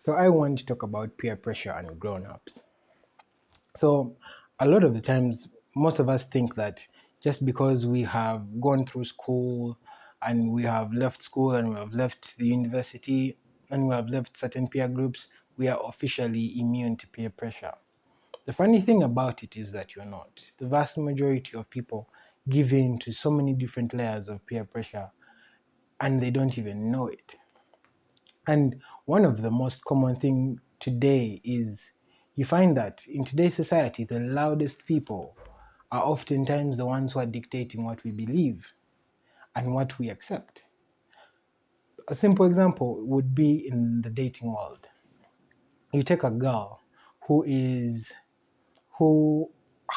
So I want to talk about peer pressure and grown-ups. So a lot of the times, most of us think that just because we have gone through school and we have left school and we have left the university and we have left certain peer groups, we are officially immune to peer pressure. The funny thing about it is that you're not. The vast majority of people give in to so many different layers of peer pressure and they don't even know it. And one of the most common thing today is you find that in today's society, the loudest people are oftentimes the ones who are dictating what we believe and what we accept. A simple example would be in the dating world. You take a girl who is who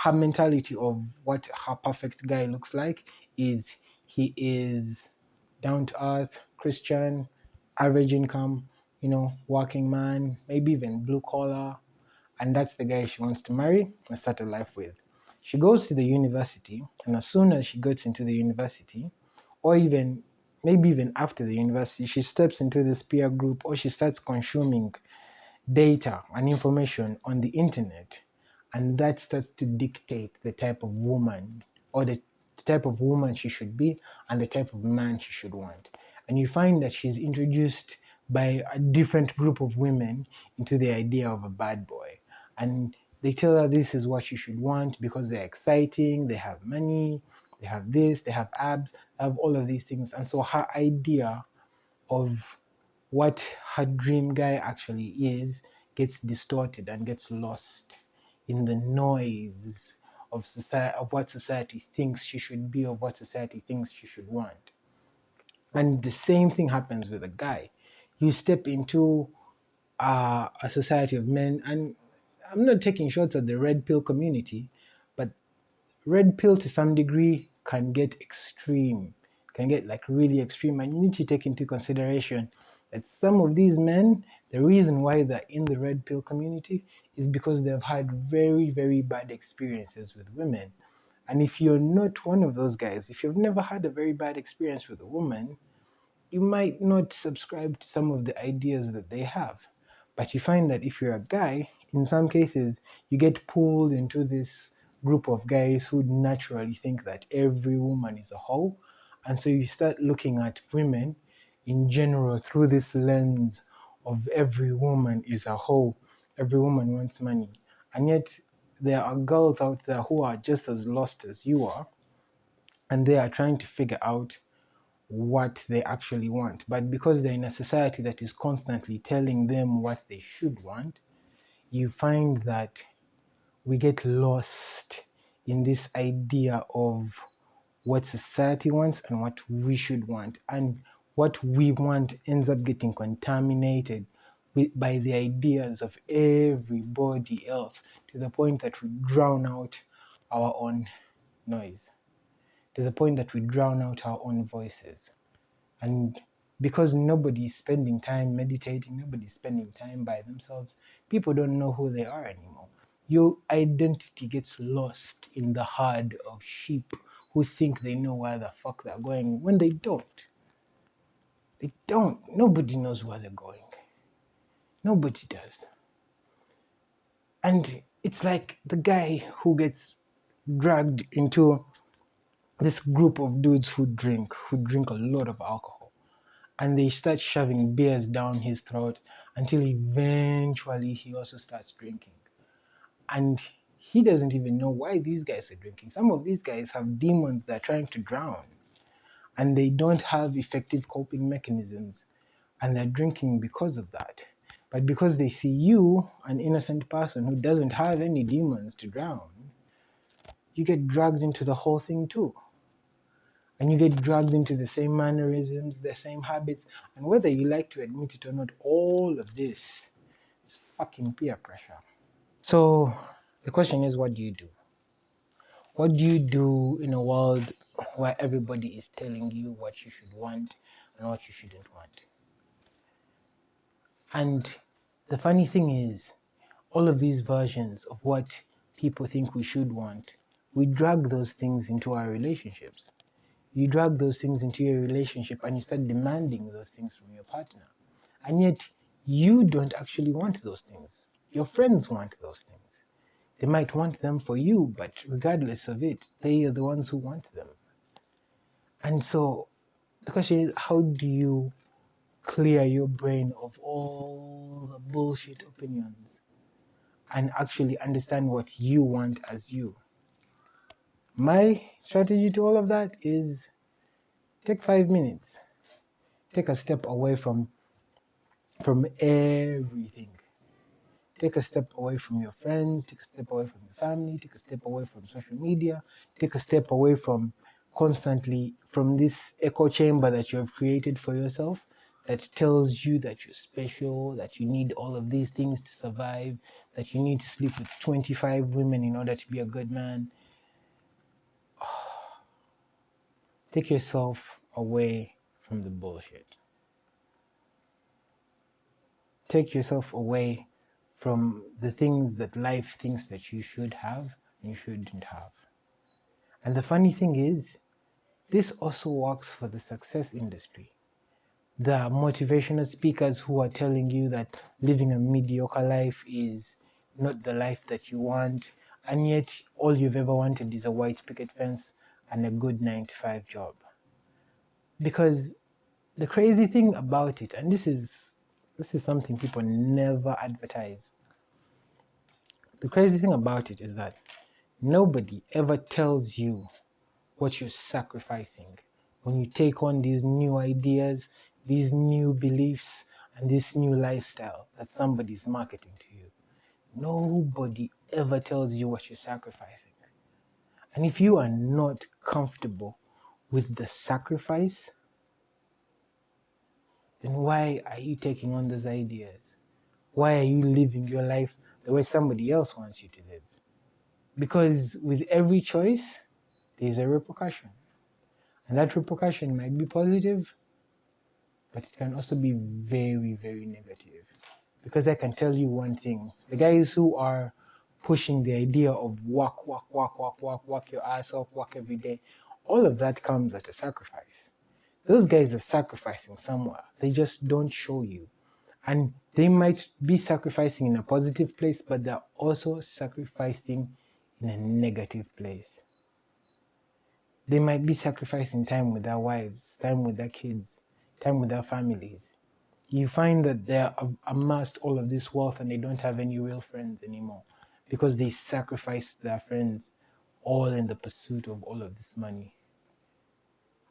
her mentality of what her perfect guy looks like is he is down to earth, Christian, average income, working man, maybe even blue collar, and that's the guy she wants to marry and start a life with. She goes to the university, and as soon as she gets into the university, or even maybe even after the university, she steps into this peer group or she starts consuming data and information on the internet, and that starts to dictate the type of woman or the type of woman she should be and the type of man she should want. And you find that she's introduced by a different group of women into the idea of a bad boy, and they tell her this is what she should want because they're exciting, they have money, they have this, they have abs, they have all of these things. And so her idea of what her dream guy actually is gets distorted and gets lost in the noise of society, of what society thinks she should be, of what society thinks she should want. And the same thing happens with a guy. You step into a society of men, and I'm not taking shots at the red pill community, but red pill to some degree can get extreme, can get like really extreme, and you need to take into consideration that some of these men, the reason why they're in the red pill community is because they've had very, very bad experiences with women. And if you're not one of those guys, if you've never had a very bad experience with a woman, you might not subscribe to some of the ideas that they have. But you find that if you're a guy, in some cases, you get pulled into this group of guys who naturally think that every woman is a hoe. And so you start looking at women in general through this lens of every woman is a hoe, every woman wants money. And yet, there are girls out there who are just as lost as you are, and they are trying to figure out what they actually want. But because they're in a society that is constantly telling them what they should want, you find that we get lost in this idea of what society wants and what we should want. And what we want ends up getting contaminated by the ideas of everybody else to the point that we drown out our own noise, to the point that we drown out our own voices. And because nobody's spending time meditating, nobody's spending time by themselves, people don't know who they are anymore. Your identity gets lost in the herd of sheep who think they know where the fuck they're going when they don't. They don't. Nobody knows where they're going. Nobody does. And it's like the guy who gets dragged into this group of dudes who drink a lot of alcohol, and they start shoving beers down his throat until eventually he also starts drinking. And he doesn't even know why these guys are drinking. Some of these guys have demons they're trying to drown, and they don't have effective coping mechanisms, and they're drinking because of that. But because they see you, an innocent person who doesn't have any demons to drown, you get dragged into the whole thing too. And you get dragged into the same mannerisms, the same habits, and whether you like to admit it or not, all of this is fucking peer pressure. So the question is, what do you do? What do you do in a world where everybody is telling you what you should want and what you shouldn't want? And the funny thing is, all of these versions of what people think we should want, we drag those things into our relationships. You drag those things into your relationship and you start demanding those things from your partner. And yet You don't actually want those things. Your friends want those things. They might want them for you, but regardless of it, they are the ones who want them. And so the question is, how do you clear your brain of all the bullshit opinions and actually understand what you want as you? My strategy to all of that is take 5 minutes, take a step away from everything. Take a step away from your friends, take a step away from your family, take a step away from social media, take a step away from constantly from this echo chamber that you have created for yourself that tells you that you're special, that you need all of these things to survive, that you need to sleep with 25 women in order to be a good man. Take yourself away from the bullshit. Take yourself away from the things that life thinks that you should have and you shouldn't have. And the funny thing is, this also works for the success industry. The motivational speakers who are telling you that living a mediocre life is not the life that you want, and yet all you've ever wanted is a white picket fence and a good 9 to 5 job. Because the crazy thing about it, and this is something people never advertise. The crazy thing about it is that nobody ever tells you what you're sacrificing when you take on these new ideas, these new beliefs, and this new lifestyle that somebody's marketing to you. Nobody ever tells you what you're sacrificing. And if you are not comfortable with the sacrifice, then why are you taking on those ideas? Why are you living your life the way somebody else wants you to live? Because with every choice, there's a repercussion. And that repercussion might be positive, but it can also be very, very negative. Because I can tell you one thing, the guys who are pushing the idea of work your ass off, work every day, all of that comes at a sacrifice. Those guys are sacrificing somewhere. They just don't show you. And they might be sacrificing in a positive place, but they're also sacrificing in a negative place. They might be sacrificing time with their wives, time with their kids, time with their families. You find that they have amassed all of this wealth and they don't have any real friends anymore because they sacrificed their friends all in the pursuit of all of this money.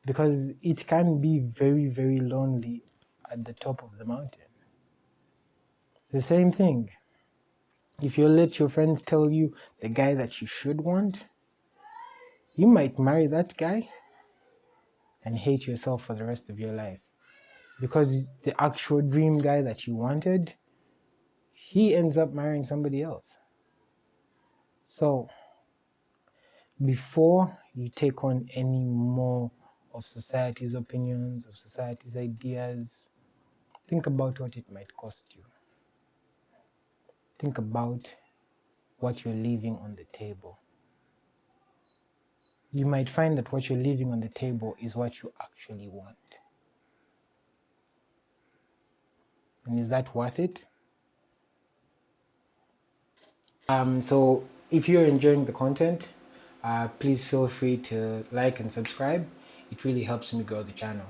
Because it can be very, very lonely at the top of the mountain. It's the same thing. If you let your friends tell you the guy that you should want, you might marry that guy and hate yourself for the rest of your life. Because the actual dream guy that you wanted, he ends up marrying somebody else. So, before you take on any more of society's opinions, of society's ideas, think about what it might cost you. Think about what you're leaving on the table. You might find that what you're leaving on the table is what you actually want. And is that worth it? So if you're enjoying the content, please feel free to like and subscribe. It really helps me grow the channel.